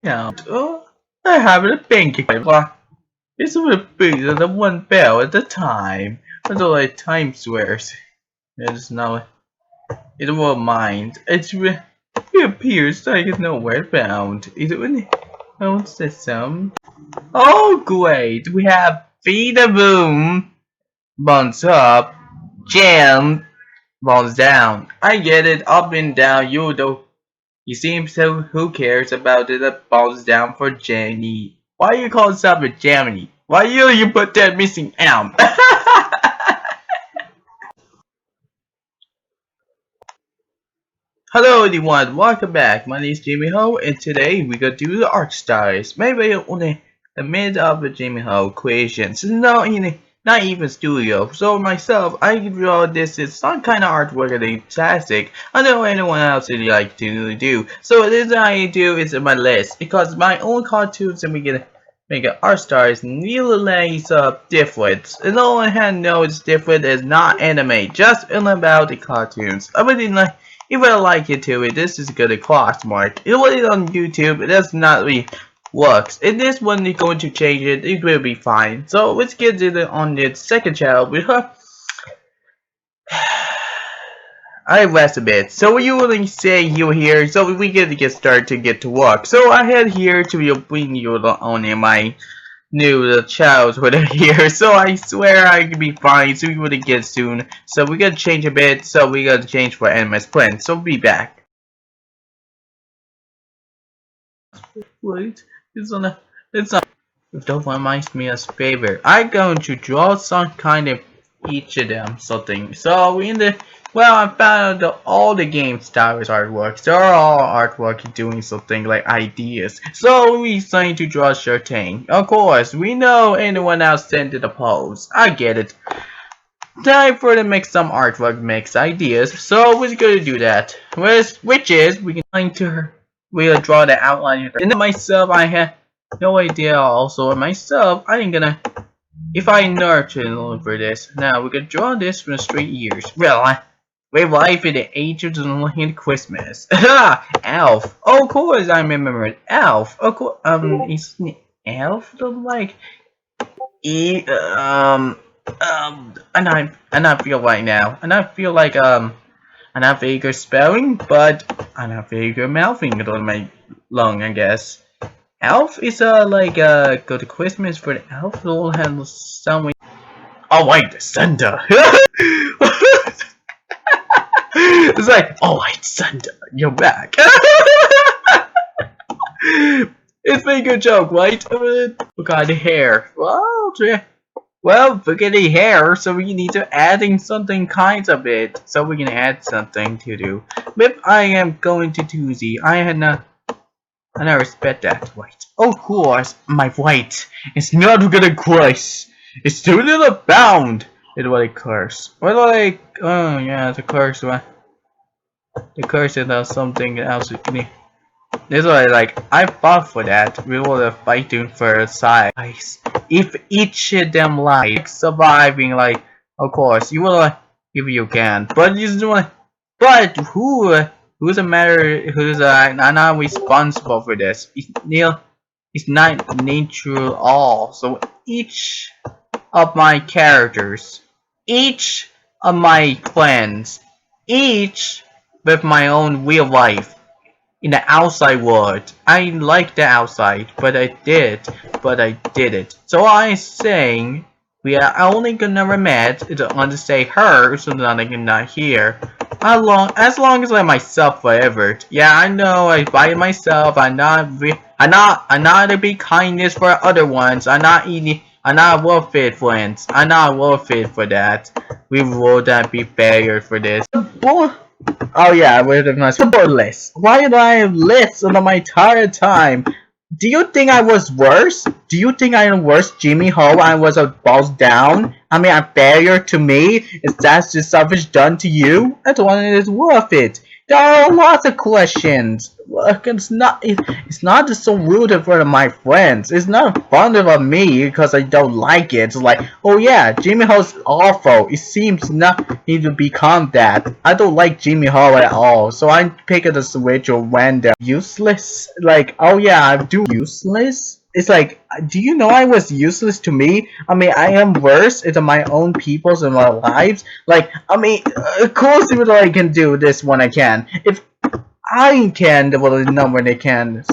Yeah. I have a pancake. It's with bigger than one bell at a time. Until like time swears. It's now it won't mind. It appears like it's nowhere found. Is it when found system? Oh great! We have feed a boom, bounce up, jam, bounce down. I get it, up and down. You do. You seem so. Who cares about it? That bounce down for Jenny. Why you call yourself a Gemini? Why you put that missing arm? Hello everyone, welcome back. My name is Jamie Ho, and today we gonna do the art styles. Maybe only the mid of the Jamie Ho creations. Not even studio. So myself, I draw this. It's some kind of artwork that is classic. I don't know anyone else really like to do. So this I do is in my list because my own cartoons and we gonna make an art stars really different. And no one hand knows it's different. It's not anime, just about the cartoons. I really like. If I like it too, this is good class mark. It was on YouTube, it does not really works. In this one, you're going to change it, it will be fine. So let's get it on the second channel with her. I rest a bit. So what you want to say you here, so we get started to get to work. So I had here to bring you on in my new child with here, so I swear I can be fine. So we will get soon. So we gotta change a bit. So we gotta change for NMS plan. So be back. Wait, it's on. If that reminds me of favor, I'm going to draw some kind of each of them something. So in the I found out all the game styles artworks. They're all artwork doing something like ideas. So we decided to draw Shantae. Of course, we know anyone else sent it a pose. I get it. Time for to make some artwork mix ideas. So we're gonna do that. Which is we can find to her. We'll draw the outline. And then myself, I had no idea. Also, myself, I ain't gonna. If I nurture over this, now we can draw this from straight years. Well, we life in the age of the Christmas. Elf. Of course, I remember Elf. Of course, is Elf the like and I feel right now, and I feel like I'm not very good spelling, but I'm not very good mouthing on my lung, I guess. Elf is go to Christmas for the elf will have some. Oh wait, Santa. It's like, oh wait, Santa, you're back. It's a very good joke, right? Look at the hair. Well, look at the hair, so we need to adding something kinds of it. So we can add something to do. But I am going to Tuesday. And I respect that. White. Of course, my white. It's not gonna curse. It's too little bound. It was a curse. What like? Oh yeah, the curse one. The curse is something else. This was like I fought for that. We were fighting for size. If each of them like surviving, like of course you will if you can. But you doing. But who's a matter? Who's I'm not responsible for this. It's not nature at all. So each of my characters, each of my clans, each with my own real life in the outside world. I like the outside, but I did it. So I'm saying we are only gonna met to understand her, so that I can not hear. As long as I myself forever. Yeah, I know I by myself. I'm not to be kindness for other ones. I'm not worth it, friends. I'm not worth it for that. We will not be failure for this. Oh yeah, wait a minute. List. Why did I have lists on my entire time? Do you think I was worse? Do you think I am worse, Jimmy Ho? I was a balls down? I mean, a failure to me? Is that just selfish done to you? That's one that is worth it. There are lots of questions. Look, it's not just so rude in front of my friends. It's not fun about me because I don't like it. It's like, oh yeah, Jimmy Ho's awful. It seems not need to become that. I don't like Jimmy Ho at all. So I'm picking the switch or random. Useless? Like, oh yeah, I'm do useless? It's like, do you know I was useless to me? I mean, I am worse into my own peoples and my lives. Like, I mean, of course, if I can do this when I can. If I can, well, no one they can.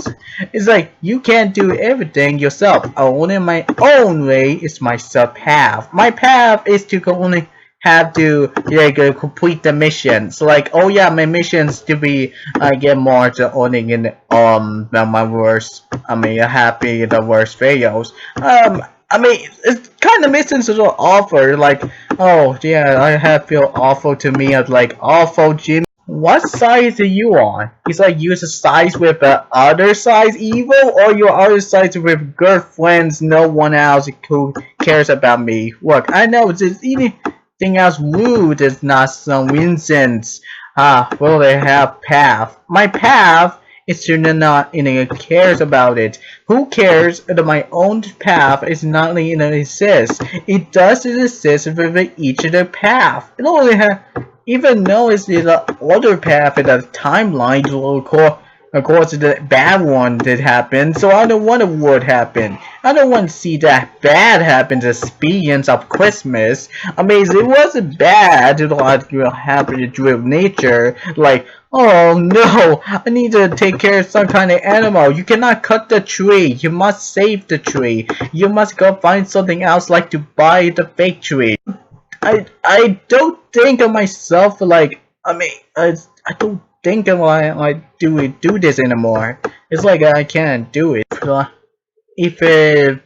It's like you can't do everything yourself. Only my own way is my sub path. My path is to only have to like complete the mission. So like, oh yeah, my missions to be get more to owning in my worst. I mean, happy the worst fails. I mean, it's kind of missions to offer. Like, oh yeah, I have feel awful to me as like awful Jimmy. What size are you on? He's like use a size with the other size evil or your other size with girlfriends no one else who cares about me. Look, I know it's anything else rude is not some reasons. Well they have path. My path is to not anyone cares about it. Who cares that my own path is not exist? It does exist with each of the path. It only has even though it's the other path in the timeline of course the bad one did happen, so I don't want what happen. I don't want to see that bad happen to experience of Christmas. I mean it wasn't bad to what happened to nature, like oh no, I need to take care of some kind of animal. You cannot cut the tree. You must save the tree. You must go find something else like to buy the fake tree. I don't think of myself like I mean I don't think of like do this anymore. It's like I can't do it. If if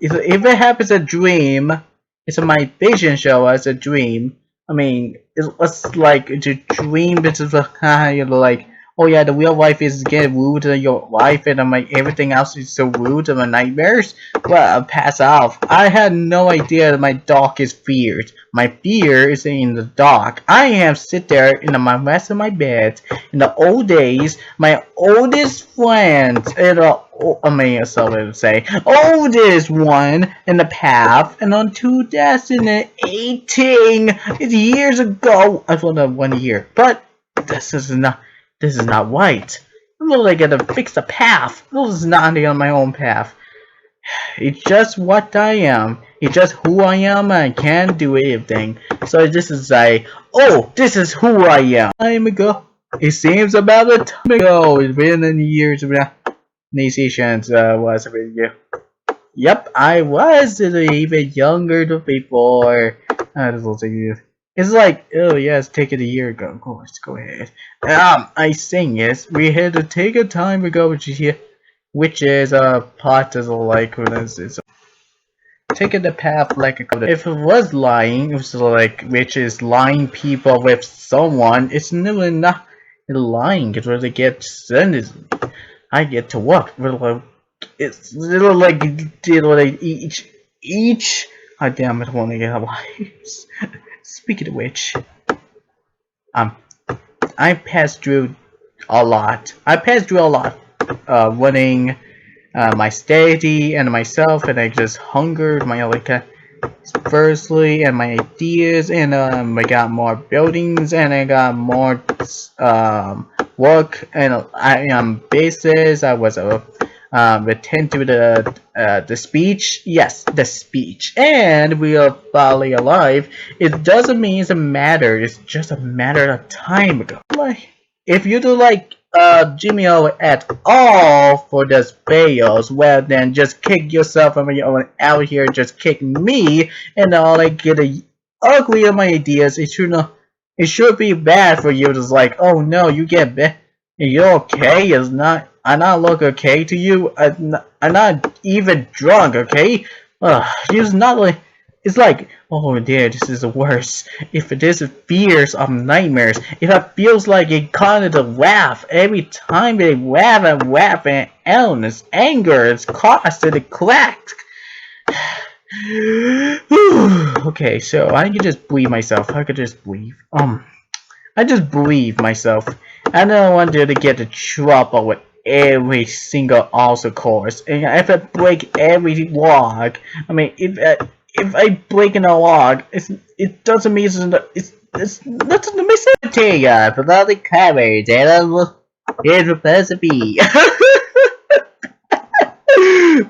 it happens a dream, it's my vision show as a dream. I mean it's like a dream. It's like oh yeah, the real life is getting rude to your life, and I'm like everything else is so rude to my nightmares. Well, I'll pass off. I had no idea that my dog is feared. My fear is in the dark. I have sit there in the rest of my bed. In the old days, my oldest friend, I mean, so I would say, oldest one in the path, and on 2018, it's years ago. I thought that 1 year, but this is not. This is not right. I'm literally gonna fix the path. This is not on my own path. It's just what I am. It's just who I am. I can't do anything. So this is like, oh, this is who I am. Time ago. It seems about a time ago. It's been in years. Nations was with you. Yep, I was even younger than before. It's like, oh yes, take it a year ago. Of course, go ahead. I sing yes. We had to take a time ago, which is part of the like is taking the path like a code. If it was lying, it was like which is lying people with someone. It's never not lying. It really gets sentenced. I get to work. It's little like each. Oh damn it! I want to get lives. Speaking of which, um, I passed through a lot. I passed through a lot, winning my steady and myself, and I just hungered my like firstly and my ideas, and I got more buildings, and I got more work, and I bases. I was attend to the speech. Yes, the speech, and we are finally alive. It doesn't mean it's a matter. It's just a matter of time ago. Like if you do like Jimmy O at all for this fails, well then just kick yourself from your own out here. Just kick me, and all I get a ugly of my ideas. It should be bad for you. Just like oh no, you get bad. You're okay. It's not. I not look okay to you. I'm not even drunk. Okay. It's not like. It's like, oh dear, this is worse. If this is fears of nightmares, if it feels like it kind of laugh every time they laugh and illness, anger is caused to the crack. Okay, so I can just breathe myself. I could just breathe. I just believe myself. I don't want you to get in trouble with every single obstacle course. And if I break every log, I mean, if I break in a log, it doesn't mean it's doesn't make sense. Yeah, for the coverage, and it's supposed to be.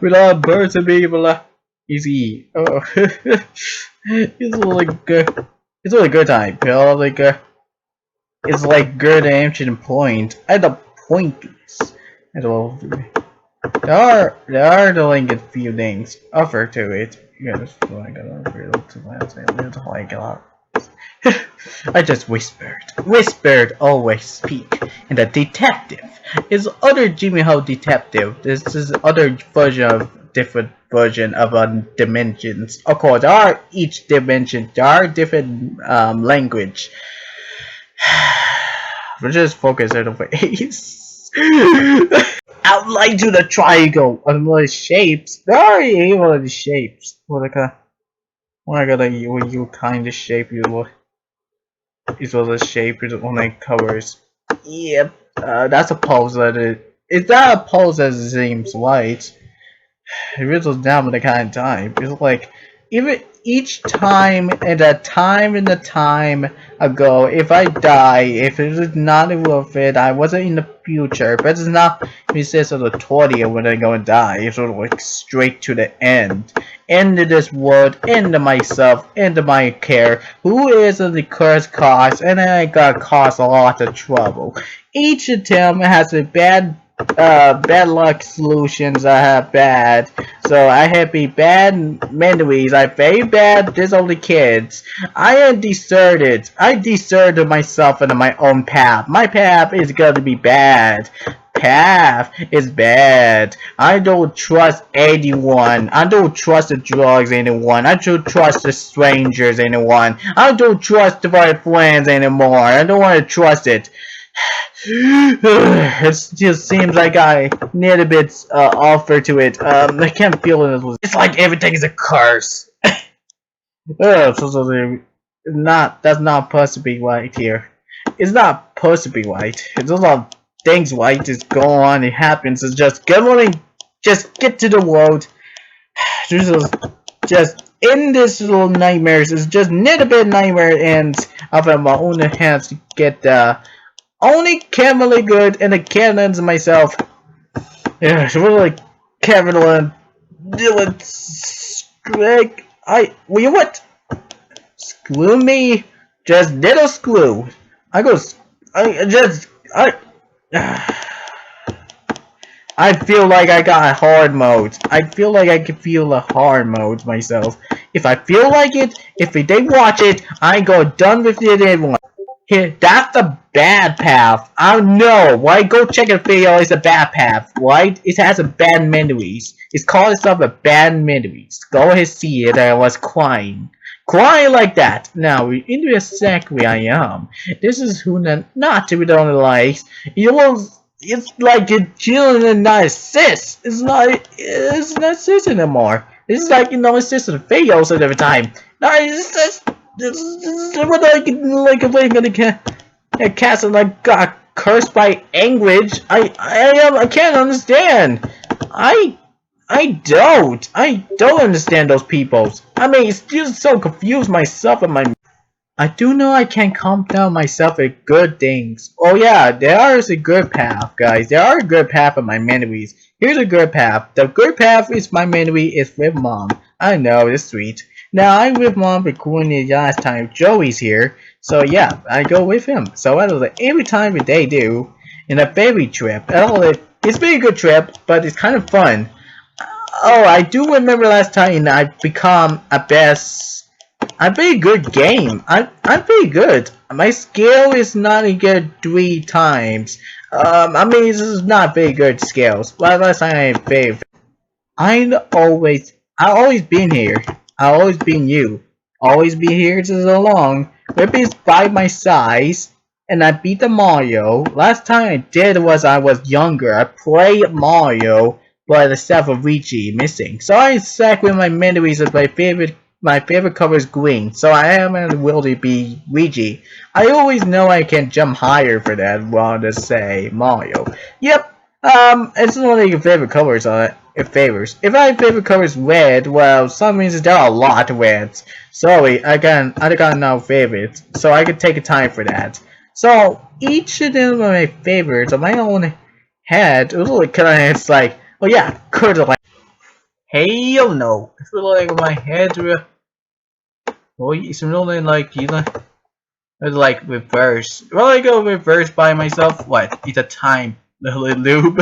Without birds and people, easy. Oh, it's like good. It's really good time. You know, like it's like good ancient point. At the point piece. And well, there are the like a few things offer to it. Yeah, that's what I gotta real to last. I really like a lot. I just whispered. Whispered always speak. And the detective is other Jimmy Ho detective. This is other version of different version of dimensions. Of course, there are each dimension. There are different language. We'll just focus on the face. Outline to the triangle on the shapes. There are even the shapes. What I got you kind of shape you look. It was a shape it only covers. Yep. That's a pose that it's not a pose that seems right. It really down with the kind of time. It's like even each time and the time ago, if I die, if it is not worth it, I wasn't in the future, but it's not resist of the 20 when I'm gonna die. It's sort of like straight to the end. End of this world, end of myself, end of my care. Who is the cursed cause, and I got caused a lot of trouble. Each attempt has a bad luck solutions I have bad. So I have a bad memories. I very bad disorderly kids. I am deserted. I deserted myself into my own path. My path is gonna be bad. Path is bad. I don't trust anyone. I don't trust the drugs anyone. I don't trust the strangers anyone. I don't trust my friends anymore. I don't want to trust it. It just seems like I need a bit offer to it. I can't feel it. It's like everything is a curse. That's not supposed to be right here. It's not supposed to be right. It's just all things right. Just go on. It happens. It's just good morning. Just get to the world. Just in this little nightmares. It's just need a bit nightmare and I've had my own hands to get only Camelly good and the cannons myself. Yeah, it's really like Kevin Dylan Strike. Well, you what? Screw me. Just little screw. I feel like I got hard mode. I feel like I can feel the hard mode myself. If I feel like it, if they watch it, I go done with it everyone. Here, that's the bad path. I don't know. Why go check a video? It's a bad path, right? It has a bad memories. It's called itself a bad memories. Go ahead see it. I was crying. Crying like that. Now, into exactly I am. This is who not to be the only likes. You will. It's like you're chilling and not sis. It's not sis anymore. This is like it's just a fails every time. No, it's just what like if I'm gonna cast and like got cursed by anguish. I can't understand. I don't understand those people. I mean, it's just so confused myself and my. I do know I can calm down myself with good things. Oh yeah, there is a good path, guys. There are a good path of my memories. Here's a good path. The good path is my memory is with mom. I know, it's sweet. Now I'm with mom recording it last time Joey's here. So yeah, I go with him. So I was like every time they do in a baby trip. It's been a good trip, but it's kind of fun. Oh, I do remember last time I become a best. I'm pretty good game. I'm pretty good. My skill is not a good 3 times. I mean this is not very good skills. But last time I failed. I always been here. I always been you. Always be here just along. Maybe it's by my size. And I beat the Mario. Last time I did was I was younger. I played Mario, but the stuff of Luigi missing. So I stuck with my memories of my favorite my favorite color is green, so I am will to be Luigi. I always know I can jump higher for that, while to say Mario. Yep. It's one of your favorite colors on it. It favors. If my favorite color is red, well, some reasons there are a lot of reds. Sorry, I got no favorites, so I can take a time for that. So each of them are my favorites on my own head. It was like kind of it's like, oh yeah, curves like. Hey yo no, it's really like my head. Oh, it's really like it's like reverse. Will I go reverse by myself? What? It's a time little loop.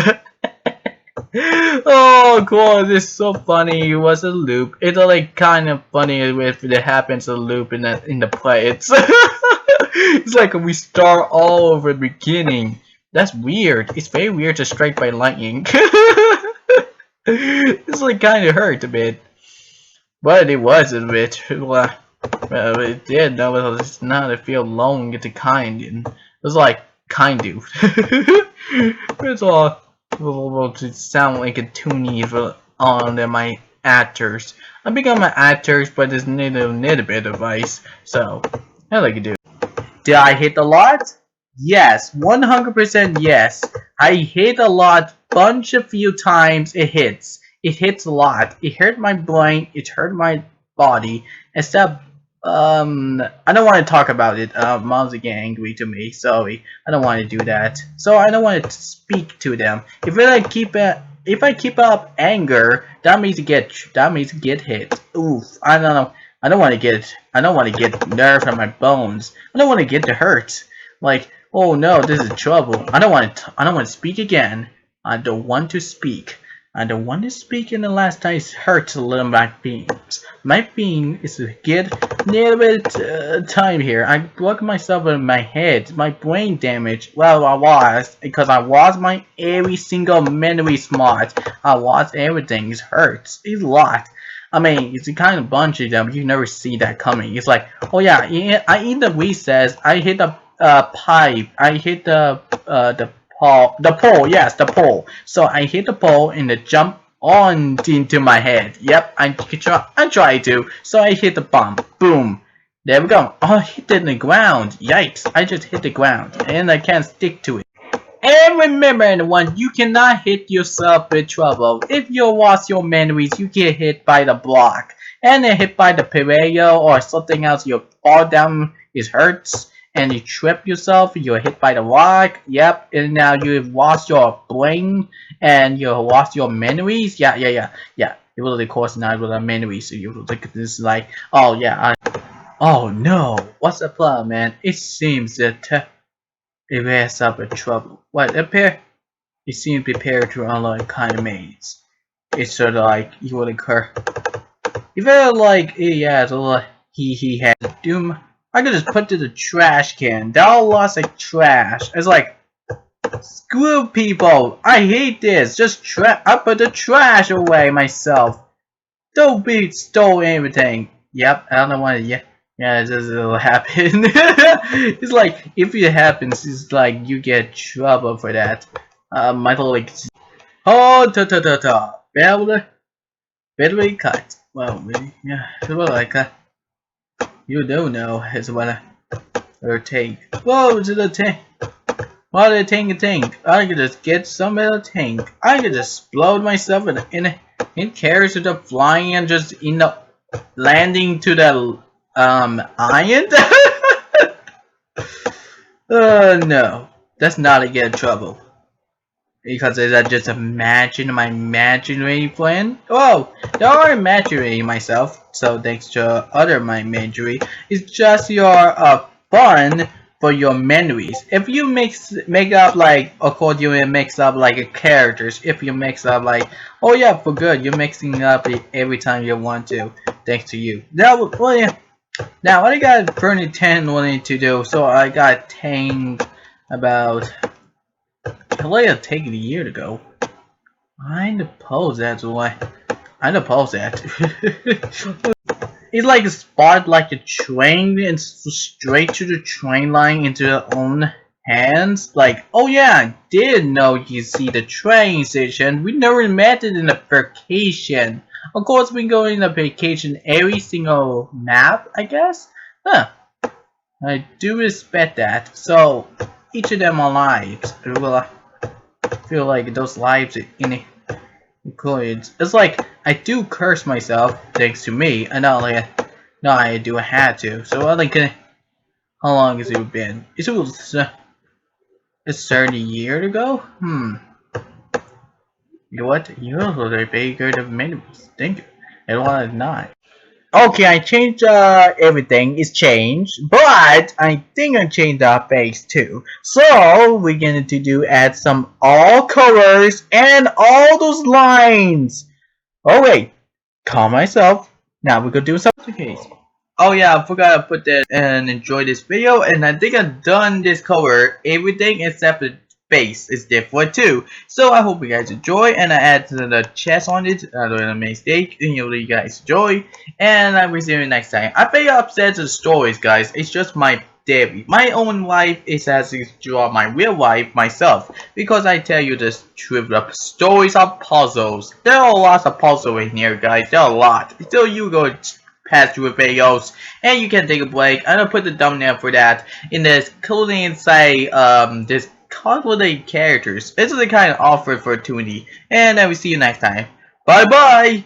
Oh, cool! This is so funny. It was a loop. It's like kind of funny if it happens a loop in the play. It's like we start all over the beginning. That's weird. It's very weird to strike by lightning. It's like kind of hurt a bit, but it was a bit. Well, it did. That was not. I feel alone. Get the kind, and it was like kind dude. It's all to sound like a toony on my actors. I become my actors, but there's need a bit of advice. So I like to do. Did I hit a lot? Yes, 100% yes. I hit a lot, bunch a few times. It hits. It hits a lot. It hurt my brain. It hurt my body. Except, I don't want to talk about it. Mom's getting angry to me. Sorry, I don't want to do that. So I don't want to speak to them. If I keep up anger, that means get hit. Oof. I don't know. I don't want to get nerve on my bones. I don't want to get the hurt. Like, oh no, this is trouble. I don't want to speak again. I don't want to speak. I don't want to speak in the last time it hurts a little my beans. My bean is to get a little bit time here. I broke myself in my head. My brain damage. Well, I was because I lost my every single memory smart. I lost everything. It hurts. It's a lot. I mean, it's a kind of bunch of them. You never see that coming. It's like, oh yeah, I in the recess. I hit the pipe. I hit the pole. Yes, the pole. So I hit the pole and it jumped on into my head. Yep, I tried to. So I hit the bomb. Boom. There we go. Oh, I hit it in the ground. Yikes! I just hit the ground and I can't stick to it. And remember, everyone, you cannot hit yourself with trouble. If you lost your memories, you get hit by the block. And then hit by the piranha or something else, you fall down, it hurts. And you trip yourself, you're hit by the rock. Yep, and now you've lost your brain and you lost your memories. Yeah. It will of course not with a memory, so you look at this like, oh yeah, oh no, what's the problem, man? It seems that it has up with trouble. What appear? It seems prepared to unlock kind of maze. It's sort of like you would occur. You feel like yeah, it's a little he had doom. I could just put to the trash can. That all lost like trash. It's like screw people. I hate this. Just I put the trash away myself. Don't be stole everything. Yep, I don't want to. Yeah, it'll happen. It's like if it happens, it's like you get trouble for that. My like oh battery cut. Well, yeah, well like you don't know as well. Or tank. Whoa, to the tank. What a tank. I could just get some of the tank. I could just explode myself in carriage to the flying and just in the landing to the iron. No, that's not to get in trouble. Because is that just imagine my imaginary plan? Oh, they are imagining myself. So thanks to other my imagery, it's just your fun for your memories. If you make up like accordion, mix up like a characters. If you mix up like oh yeah for good, you're mixing up every time you want to. Thanks to you. Now well yeah. Now what I got Bernie 10 wanted to do. So I got tanked about. I let it take a year to go. I suppose that's why. I suppose that. It's like a spot like a train and straight to the train line into your own hands. Like, oh yeah, I did know you see the train station. We never met it in a vacation. Of course, we go on a vacation every single map, I guess. Huh. I do respect that. So, each of them are lives. I will feel like those lives included. It's like I do curse myself thanks to me, and not like no, I do had to. So, like, how long has it been? It's 30 years ago. You know what? You're also a very good of memories. Thank you. I don't want to not. Okay, I changed everything is changed, but I think I changed the base too. So we're going to do add some all colors and all those lines. Oh wait, calm myself. Now we're gonna do something. Okay. Oh yeah, I forgot to put that and enjoy this video, and I think I've done this cover everything except the base is different too. So I hope you guys enjoy, and I add the chest on it, the mistake, and you guys enjoy, and I will see you next time. I'm very upset with the stories, guys. It's just my Debbie. My own life is as to draw my real life myself, because I tell you this truth, the stories are puzzles. There are lots of puzzles in here, guys. There are a lot. So you go pass through videos, and you can take a break. I'm gonna put the thumbnail for that in this clothing inside this cosplay characters. This is a kind of offer opportunity, and I will see you next time. Bye bye.